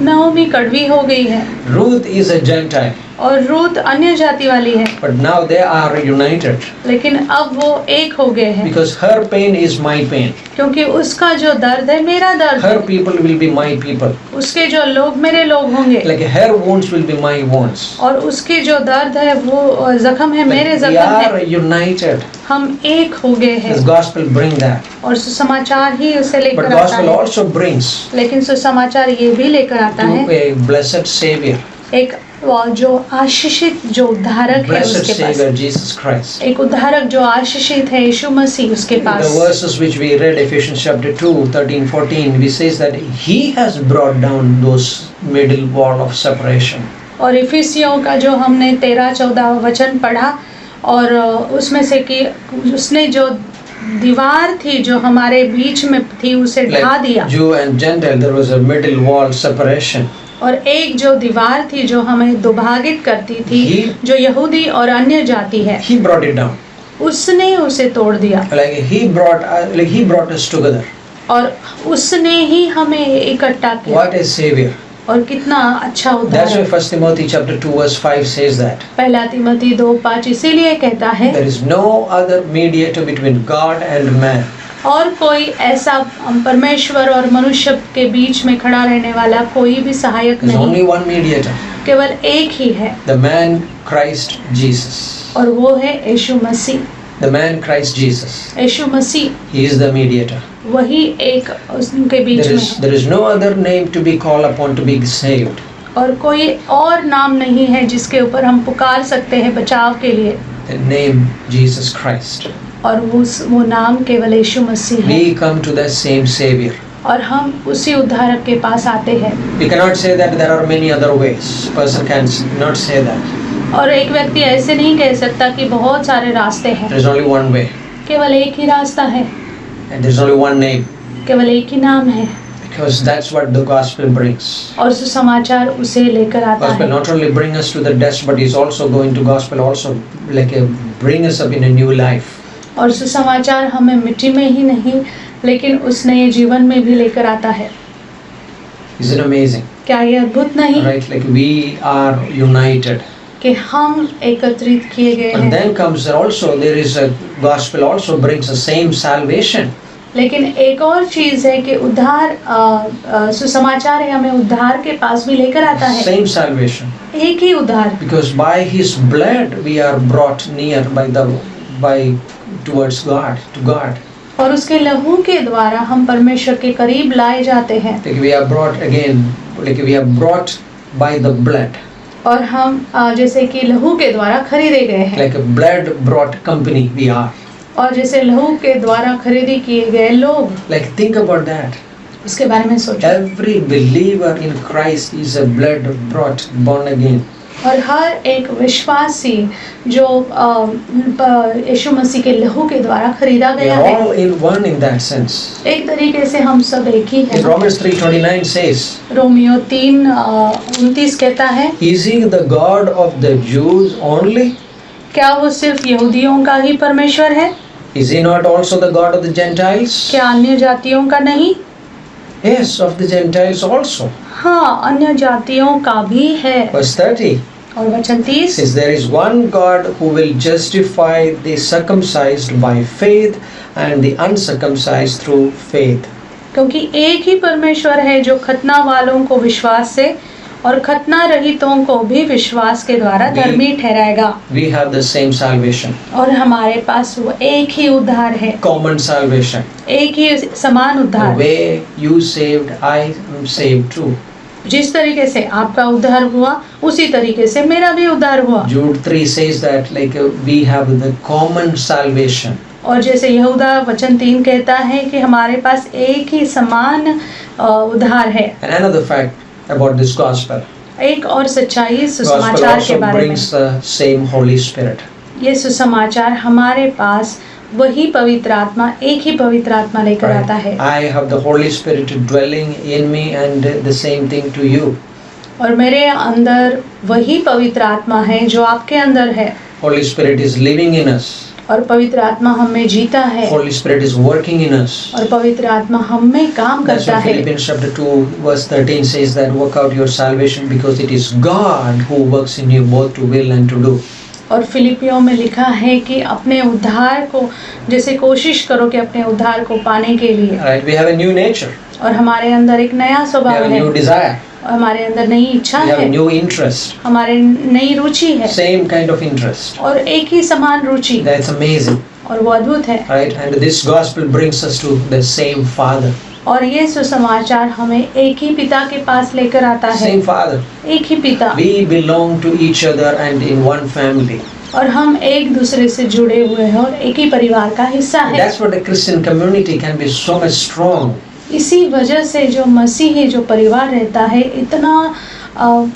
नओमी कड़वी हो गई है Ruth is a Gentile. और रूत अन्य जाति वाली है, But now they are united लेकिन अब वो एक हो गए हैं, because her pain is my pain. क्योंकि उसका जो दर्द है मेरा दर्द Her है, people will be my people. उसके जो लोग मेरे लोग होंगे, Like her wounds will be my wounds. और उसके जो दर्द है वो जख्म है मेरे Like we जख्म are है। united. हम एक हो गए हैं This gospel bring that. और सुसमाचार ही उसे But लेकर आता gospel है, also brings लेकिन सुसमाचार ये भी लेकर आता to है a blessed Savior. एक जो आशीषित जो उद्धारक है Blessed उसके पास, Savior Jesus Christ. एक उद्धारक जो आशीषित है यीशु मसीह उसके The pass. verses which we read, Ephesians chapter 2, 13, 14, we says that He has brought down those middle wall of separation. और इफिसियों का जो हमने 13-14 वचन पढ़ा, और उसमें से कि उसने जो दीवार थी जो हमारे बीच में थी उसे ढा दिया, Like Jew and Gentile, there was a middle wall separation. और एक जो दीवार थी जो हमें दुभागित करती थी, जो यहूदी और अन्य जाति है, He brought it down. उसने उसे तोड़ दिया Like He brought us together. और उसने ही हमें इकट्ठा किया। What a Savior. और कितना अच्छा That's उद्धार why है। 1 Timothy chapter 2 verse 5 says that पहला तिमोथी 2:5 इसीलिए कहता है, there is no other mediator between God and man. और कोई ऐसा परमेश्वर और मनुष्य के बीच में खड़ा रहने वाला कोई भी सहायक There is नहीं, only one mediator, केवल एक ही है, the man Christ Jesus. और वो है यीशु मसीह। The man Christ Jesus. Yeshu Masih He is the mediator. वही एक उनके बीच में है। There is no other name to be called upon to be saved. और कोई और नाम नहीं है जिसके ऊपर हम पुकार सकते हैं बचाव के लिए, The name Jesus Christ. और वो नाम केवल यीशु मसीह है। We come to that same Savior. और हम उसी उद्धारक के पास आते हैं। We cannot say that there are many other ways. Person can not say that. और एक व्यक्ति ऐसे नहीं कह सकता कि बहुत सारे रास्ते हैं। There is only one way. केवल एक ही रास्ता है, And there is only one name. केवल एक ही नाम है। Because that's what the gospel brings. और सुसमाचार उसे लेकर आता Gospel है। not only bring us to the death, but is also going to gospel also bring us up in a new life. और सुसमाचार हमें मिट्टी में ही नहीं लेकिन उस नए जीवन में भी लेकर आता है। Is it amazing? क्या ये अद्भुत नहीं Right? Like we are united. कि हम एकत्रित किए गए And हैं। then comes there is a gospel also brings the same salvation. लेकिन एक और चीज है कि उद्धार सुसमाचार है हमें उद्धार के पास भी लेकर आता है। Same salvation. एक ही उद्धार, Because by his blood we are brought near towards God, to God. और उसके लहू के द्वारा हम परमेश्वर के करीब लाए जाते हैं। Like we are brought again, like we are brought by the blood. और हम जैसे कि लहू के द्वारा खरीदे गए हैं। Like a blood brought company we are. और जैसे लहू के द्वारा खरीदी किए गए लोग, Like think about that. उसके बारे में सोचो। Every believer in Christ is a blood brought, born again. और हर एक विश्वासी जो यीशु मसीह के लहू के द्वारा खरीदा We गया are है, all in one in that sense. एक तरीके से हम सब एक ही In हैं। Romans 3:29 says, रोमियो 3:29 कहता है, is he the God of the Jews only? क्या वो सिर्फ यहूदियों का ही परमेश्वर है? Is he not also the God of the Gentiles? क्या अन्य जातियों का नहीं? Yes, of the Gentiles also. हाँ, अन्य जातियों का भी है। Verse 30 और वचन 30 says, there is one God who will justify the circumcised by faith and the uncircumcised through faith. क्योंकि एक ही परमेश्वर है जो खतना वालों को विश्वास से और खतना रहितों को भी विश्वास के द्वारा धर्मी ठहराएगा। We have the same salvation. और हमारे पास वो एक ही उद्धार है, Common salvation. एक ही समान The उद्धार। way you saved, I am saved too. जिस तरीके से आपका उद्धार हुआ उसी तरीके से मेरा भी उद्धार हुआ। Jude 3 says that we have the common salvation. और जैसे यहूदा वचन 3 कहता है कि हमारे पास एक ही समान उद्धार है। And another fact about this gospel, एक और सच्चाई gospel सुसमाचार के also बारे में, brings the same Holy Spirit. ये सुसमाचार हमारे पास वही पवित्र आत्मा, एक ही पवित्र आत्मा लेकर आता है। I have the Holy Spirit dwelling in me and the same thing to you. और मेरे अंदर वही पवित्र आत्मा है जो आपके अंदर है। Holy Spirit is living in us. और पवित्र आत्मा हम में जीता है। Holy Spirit is working in us. और पवित्र आत्मा हम में काम That's करता what है। Philippians chapter 2 verse 13 says, that work out your salvation because it is God who works in you both to will and to do. और फिलिपियों में लिखा है कि अपने उद्धार को जैसे कोशिश करो कि अपने उद्धार को पाने के लिए। Right? We have a new nature. और हमारे अंदर एक नया We स्वभाव have a है, new desire. और हमारे अंदर नई इच्छा We have a है, new interest. हमारे नई रुचि है, Same kind of interest. और एक ही समान रुचि, That's amazing. और वो अद्भुत है। Right? And this gospel brings us to the same Father. और ये सुसमाचार हमें एक ही पिता के पास लेकर आता है। Same Father. एक ही पिता, We belong to each other and in one family. और हम एक दूसरे से जुड़े हुए हैं और एक ही परिवार का हिस्सा है। That's what the Christian community can be so much strong. इसी वजह से जो मसीही जो परिवार रहता है इतना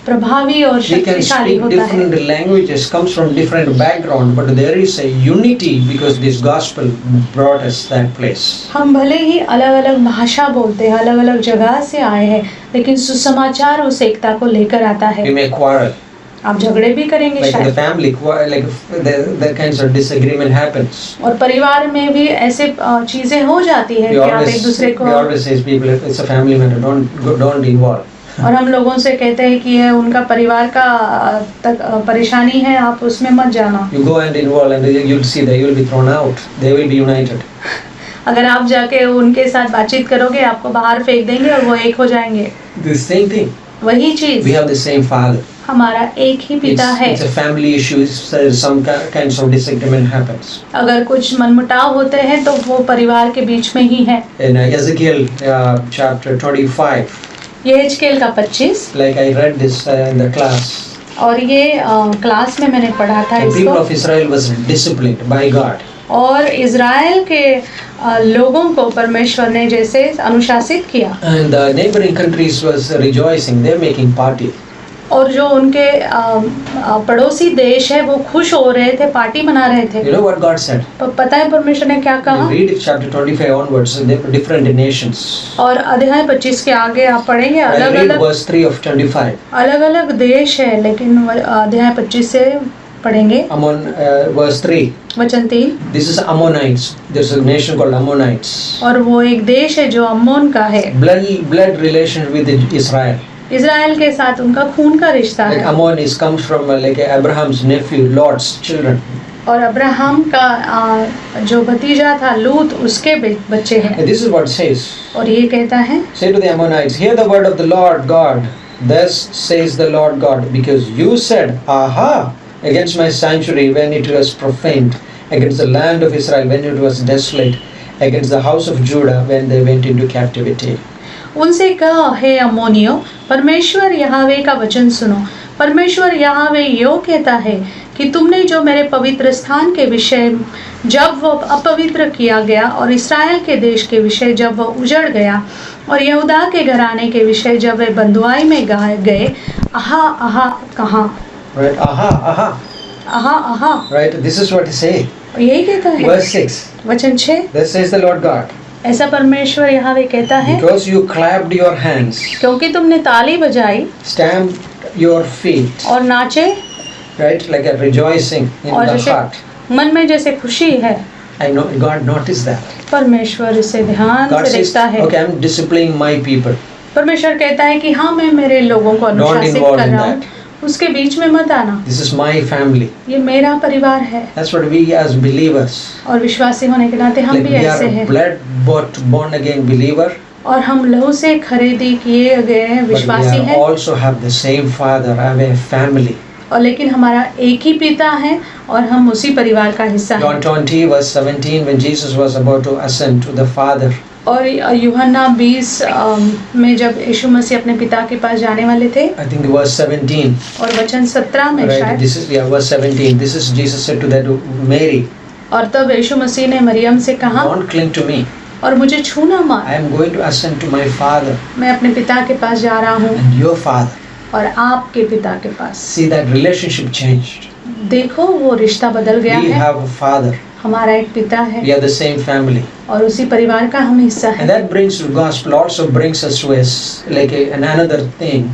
प्रभावी और We can शक्तिशाली speak होता है। different languages, comes from different background, but there is a unity because this gospel brought us that place. हम भले ही अलग अलग भाषा बोलते हैं, अलग अलग जगह से आए हैं, लेकिन सुसमाचार उस एकता को लेकर आता We है। may quarrel, आप झगड़े भी करेंगे like the शायद, family, like the kinds of disagreement happens. और परिवार में भी ऐसे चीजें हो जाती है We कि आप एक दूसरे को, always say people, it's a family matter, don't involve. और हम लोगों से कहते हैं कि ये उनका परिवार का परेशानी है, आप उसमें मत जाना। You go and involve and you'll see that you will be thrown out. They will be united. अगर आप जाके उनके साथ बातचीत करोगे आपको बाहर फेंक देंगे और वो एक हो जाएंगे। The same thing. वही We चीज, have the same Father. हमारा एक ही पिता है। It's a family issue. Some kinds of disagreement happens. अगर कुछ मनमुटाव होते हैं तो वो परिवार के बीच में ही है। In Ezekiel chapter 25, यहेजकेल का 25, like I read this in the class. और ये क्लास में मैंने पढ़ा था The people इसको। of Israel was disciplined by God. और इज़राइल के लोगों को परमेश्वर ने जैसे अनुशासित किया, And the neighboring countries was rejoicing, they're making party. और जो उनके पड़ोसी देश है वो खुश हो रहे थे, पार्टी मना रहे थे। You know what God said? पता है परमेश्वर ने क्या कहा? You read it chapter 25 onwards, they were different nations. और अध्याय 25 के आगे आप पढ़ेंगे, I अलग read अलग verse 3 of 25. अलग अलग देश है, लेकिन अध्याय 25 से पढ़ेंगे Ammon, verse 3. वचन 3। This is Ammonites. There's a nation called Ammonites. और वो एक देश है जो अम्मोन का है, Blood relation with Israel. Israel के साथ उनका खून का रिश्ता Like है। Ammon comes from like Abraham's nephew, Lot's children. और अब्राहम का जो भतीजा था लूत, उसके बच्चे हैं। And this is what it says. और ये कहता है, Say to the Ammonites, hear the word of the Lord God. Thus says the Lord God, because you said, aha, against my sanctuary when it was profaned, against the land of Israel when it was desolate, against the house of Judah when they went into captivity. उनसे कह, हे अम्मोनियों, परमेश्वर यहोवा का वचन सुनो। परमेश्वर यहोवा यो कहता है कि तुमने जो मेरे पवित्र स्थान के विषय जब वो अपवित्र किया गया, और इस्राएल के देश के विषय जब वो उजड़ गया, और यहूदा के घराने के विषय जब वे बंधुआई में गए, आहा आहा कहा। Right? Aha, aha. आहा आहा, Right? This is what he say. यही कहता है। Verse 6. वचन 6, Thus says the Lord God. ऐसा परमेश्वर यहोवा कहता है, Because you clapped your hands, क्योंकि तुमने ताली बजाई stamped your feet, और नाचे, right? Like a rejoicing in और the जैसे heart. मन में जैसे खुशी है। I know God noticed that. परमेश्वर इसे ध्यान God से says, देखता है। okay, I'm disciplining my people. परमेश्वर कहता है कि हाँ, मैं मेरे लोगों को अनुशासित involved कर in रहा हूँ, that. उसके बीच में मत आना। This is my family. ये मेरा परिवार है। That's what we as believers, और विश्वासी होने के नाते हम like भी we ऐसे are a हैं, born again believer, और हम लहू से खरीदी किए गए हैं, but we विश्वासी are हैं, also have the same Father, have a family. और लेकिन हमारा एक ही पिता है और हम उसी परिवार का हिस्सा John हैं। 20 verse 17, when Jesus was about to ascend to the Father, और यूहन्ना 20 में जब यीशु मसीह अपने पिता के पास जाने वाले थे, I think verse 17, और वचन 17 में right? शायद, This is verse 17. This is Jesus said to that Mary, और तब यीशु मसीह ने मरियम से कहा, don't cling to me. और मुझे छूना मत, I am going to ascend to my Father मैं अपने पिता के पास जा रहा हूँ and your Father. और आपके पिता के पास। See, that relationship changed. देखो वो रिश्ता बदल गया We है। have a Father. हमारा एक पिता है We are the same family. और उसी परिवार का हम हिस्सा And है। that brings to gospel also brings us to another thing.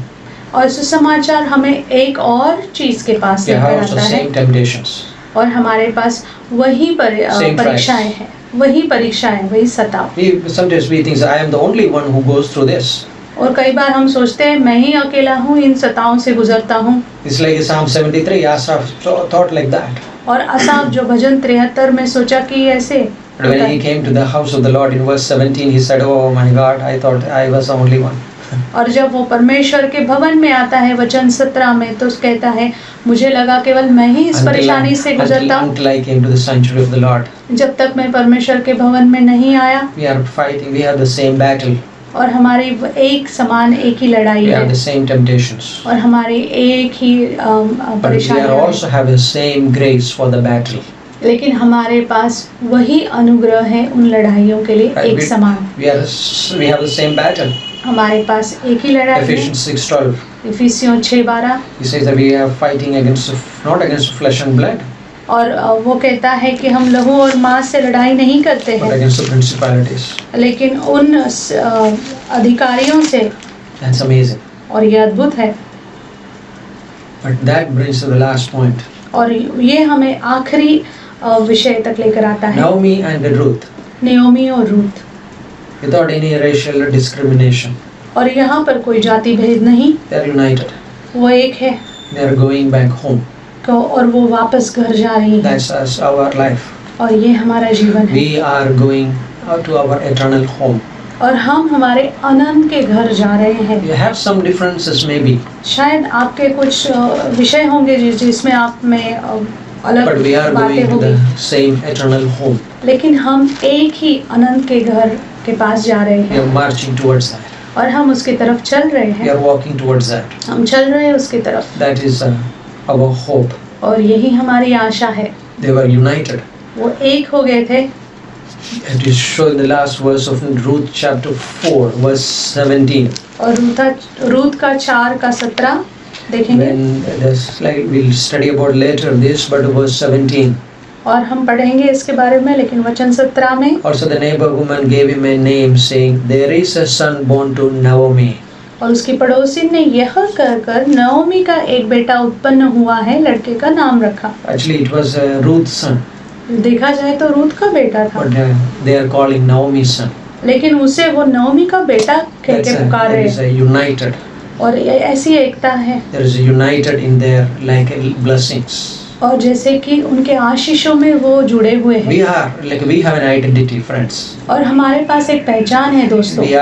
और सुसमाचार हमें एक और चीज के पास We have लेकर also आता है, same temptations. और हमारे पास वही Same परीक्षाएं हैं, वही परीक्षाएं, वही सताव। Sometimes we think I am the only one who goes through this. और कई बार हम सोचते हैं मैं ही अकेला हूँ, इन सताओं से गुजरता हूँ। It's like Psalm 73. Asaph thought like that. और असाफ जो भजन 73 में सोचा कि ऐसे But when he came to the house of the Lord in verse 17, he said, "Oh my God, I thought I was the only one." और जब वो परमेश्वर के भवन में आता है वचन 17 में, तो कहता है मुझे लगा केवल मैं ही इस परेशानी से गुजरता हूँ, until I came to the sanctuary of the Lord. जब तक मैं परमेश्वर के भवन में नहीं आया। We are fighting. We have the same battle. और हमारी एक समान एक ही लड़ाई We है, have the same temptations. और हमारी एक ही But we परेशानी are also have the same grace for the battle. लेकिन हमारे पास वही अनुग्रह है उन लड़ाइयों के लिए एक समान। We have the same battle. हमारे पास एक ही लड़ाई है। Ephesians 6:12. इफिसियों 6:12, He says that we are fighting not against flesh and blood, और वो कहता है कि हम लहू और मांस से लड़ाई नहीं करते but हैं, against the principalities. लेकिन उन अधिकारियों से। That's amazing. और ये अद्भुत है। But that brings to the last point. और ये हमें आखिरी विषय तक लेकर आता है, Naomi and Ruth, नेओमी और Ruth. without any racial discrimination, और यहाँ पर कोई जाति भेद नहीं, they are united. वो एक है, They are going back home. और वो वापस घर जा रही है, That's our life. और ये हमारा जीवन है। We are going to our eternal home. और हम हमारे अनंत के घर जा रहे हैं। You have some differences maybe, शायद आपके कुछ विषय होंगे जिसमें आप में अलग but we are बातें going to होगी, the same eternal home. लेकिन हम एक ही अनंत के घर के पास जा रहे We हैं, are marching towards that. और हम उसकी तरफ चल रहे We हैं, are walking towards that. हम चल रहे हैं उसकी तरफ, That is our hope. और यही हमारी आशा है। They were united. वो एक हो गए थे। It is shown in the last verse of Ruth chapter 4 verse 17. और रूत का 4 का 17 देखेंगे, When there's like we'll study about later this, but verse 17. और हम पढ़ेंगे इसके बारे में, लेकिन वचन 17 में, Also the neighbor woman gave him a name, saying, "There is a son born to Naomi." और उसकी पड़ोसी ने यह कहकर नओमी का एक बेटा उत्पन्न हुआ है, लड़के का नाम रखा। Actually, it was Ruth's son, देखा जाए तो रूत का बेटा था, but they are calling Naomi's son. लेकिन उसे वो नओमी का बेटा कह That's के पुकार there is रहे। a united. और ऐसी एकता है, There is a united in their like blessings. और जैसे कि उनके आशीषों में वो जुड़े हुए हैं। We are like we have an identity, friends. और हमारे पास एक पहचान है दोस्तों, We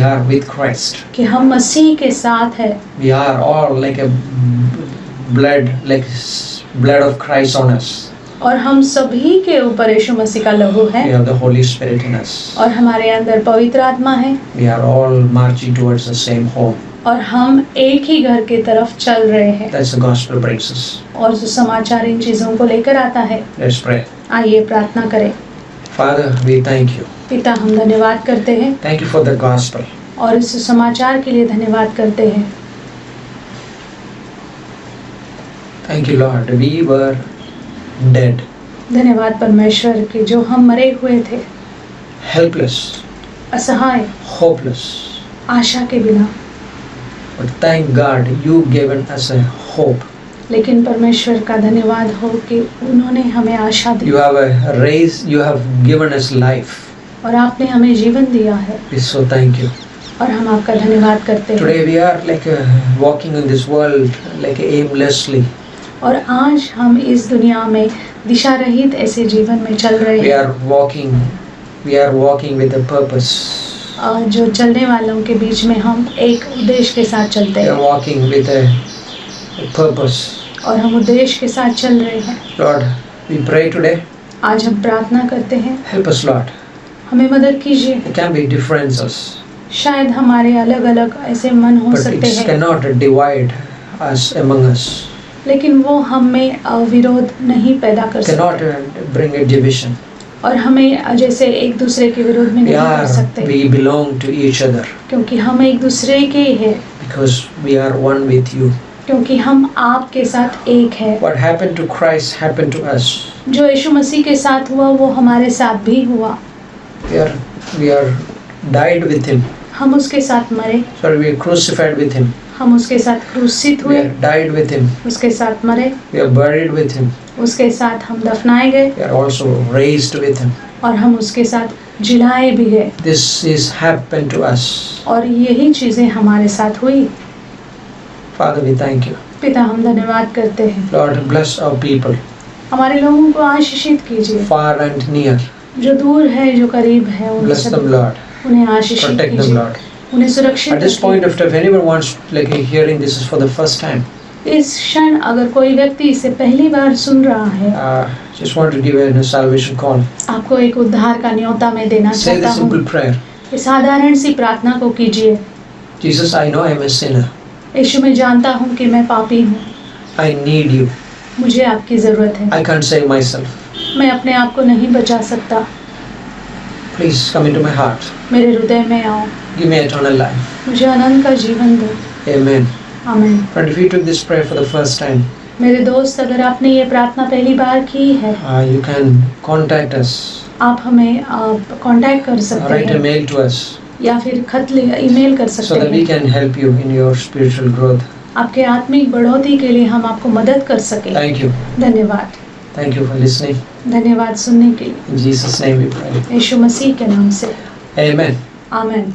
are with Christ. कि हम मसीह के साथ है। We are all like a blood of Christ on us. और हम सभी के ऊपर यीशु मसीह का लहू We है, have the Holy Spirit in us. और हमारे अंदर पवित्र आत्मा है, We are all marching towards the same home. और हम एक ही घर की तरफ चल रहे हैं। That's the gospel brings us. और जो समाचार इन चीजों को लेकर आता है। Let's pray. आइए प्रार्थना करें। Father, we thank you. पिता, हम धन्यवाद करते हैं, Thank you for the gospel. और इस समाचार के लिए धन्यवाद करते हैं। Thank you, Lord. We were dead, धन्यवाद परमेश्वर कि जो हम मरे हुए थे, helpless, असहाय, hopeless. आशा के बिना, But thank God you given us a hope. लेकिन परमेश्वर का धन्यवाद हो कि उन्होंने हमें आशा दी, You have given us life. और आपने हमें जीवन दिया है, We so thank you. और हम आपका धन्यवाद करते हैं। Today we are like walking in this world like aimlessly. और आज हम इस दुनिया में दिशा रहित ऐसे जीवन में चल रहे We हैं, are walking with a purpose. और जो चलने वालों के बीच में हम एक उद्देश्य के साथ चलते We are हैं, walking with a purpose. और हम उद्देश्य के साथ चल रहे हैं। Lord, we pray today. आज हम प्रार्थना करते हैं, Help us, Lord. हमें मदद कीजिए। There can be differences, शायद हमारे अलग अलग ऐसे मन हो but सकते it हैं, cannot divide us among us. लेकिन वो हमें विरोध नहीं पैदा कर Cannot सकते, bring a division. और हमें जैसे एक दूसरे के विरोध में नहीं कर सकते, We belong to each other क्योंकि हम एक दूसरे के हैं, because we are one with you. क्योंकि हम आपके साथ एक है। What happened to Christ happened to us. जो यीशु मसीह के साथ हुआ वो हमारे साथ भी हुआ। We are died with him. हम उसके साथ मरे, Sorry, we are crucified with him. हम उसके साथ क्रूसित We हुए, are died with him. उसके साथ मरे, We are buried with him. उसके साथ हम दफनाए गए, We are also raised with him. और हम उसके साथ जिलाए भी गए। This is happened to us. और यही चीजें हमारे साथ हुई। Father, we thank you. पिता, हम धन्यवाद करते हैं। Lord, bless our people, हमारे लोगों को आशीषित कीजिए, far and near. जो दूर है, जो करीब है, उन Bless them, सब Lord. उन्हें आशीषित Protect them, कीजिए, Lord. उन्हें सुरक्षित At this रखिए। point of time, if anyone wants, like hearing this is for the first time, इस क्षण अगर कोई व्यक्ति इसे पहली बार सुन रहा है, just want to give a salvation call. आपको एक उद्धार का न्योता मैं देना Say चाहता the simple हूँ। prayer. इस साधारण सी प्रार्थना को कीजिए। Jesus, I know I am a sinner. यीशु, मैं जानता हूँ कि मैं पापी हूँ, I need you. मुझे आपकी जरूरत है, I can't save myself. मैं अपने आप को नहीं बचा सकता। Please come into my heart. मेरे हृदय में आओ, Give me eternal life. मुझे अनंत का जीवन दो। Amen. आमीन। Friend, if you took this prayer for the first time, मेरे दोस्त, अगर आपने ये प्रार्थना पहली बार की है, you can contact us. आप हमें कांटेक्ट कर सकते Write a हैं, mail to us या फिर ईमेल कर so सकते that we हैं, can help you in your spiritual growth. आपके आत्मिक बढ़ोतरी के लिए हम आपको मदद कर सके। Thank you. धन्यवाद, Thank you for listening. धन्यवाद सुनने के लिए। In Jesus' name we pray. यीशु मसीह के नाम से Amen. आमीन।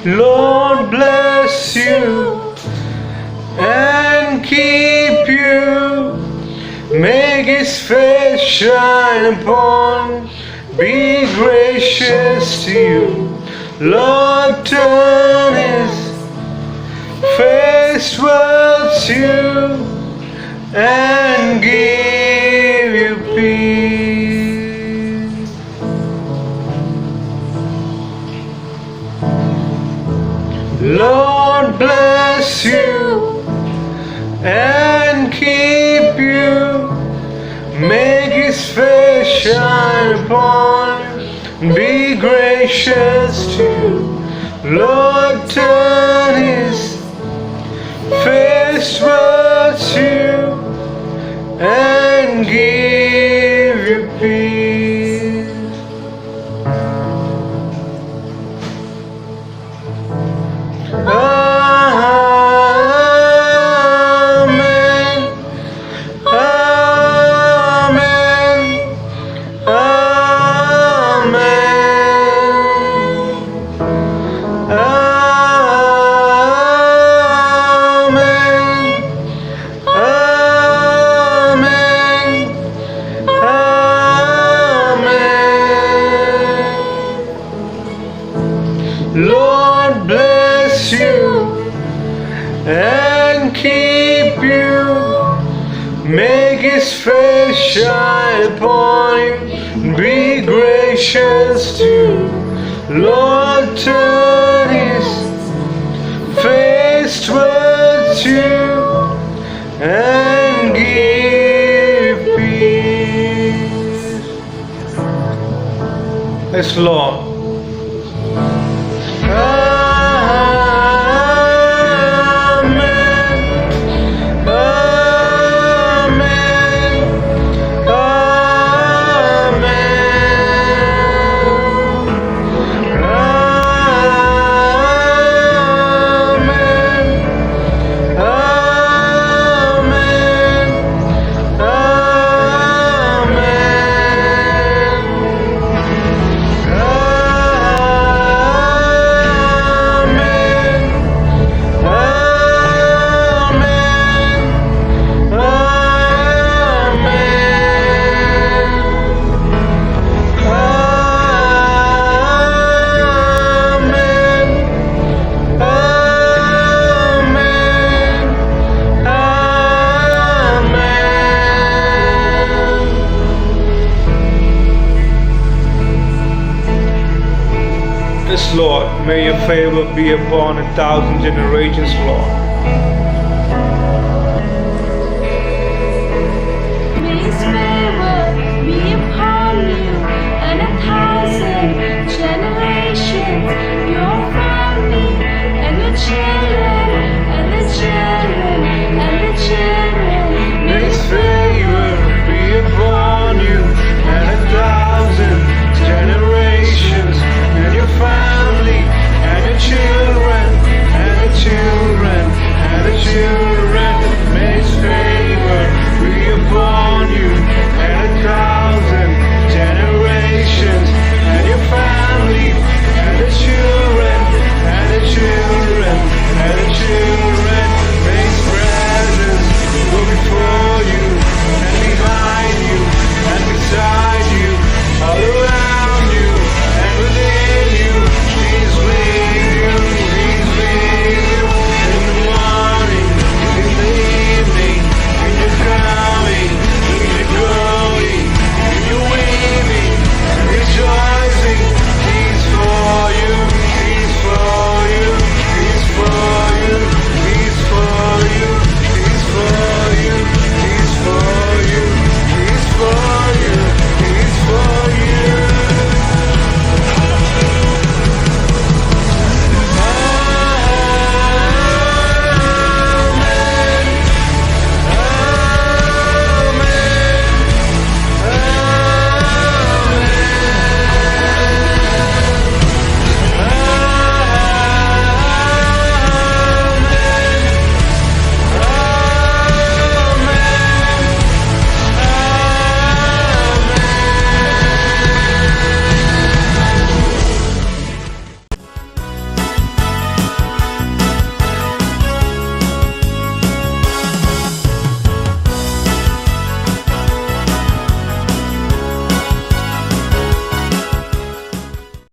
Lord bless you and keep you. Make His face shine upon, be gracious to you. Lord turn His face towards you and give you peace. Lord bless you and keep you. Make His face shine upon you. Be gracious to you. Lord turn His face towards you and give you peace. Amen. Amen. Amen. Amen. Amen. Lord bless you and keep you. Make His face shine upon you. Be gracious to you. Lord turn His face towards you and give peace. Yes, Lord. Amen. Amen. Yes, Lord, may your favor be upon 1,000 generations, Lord.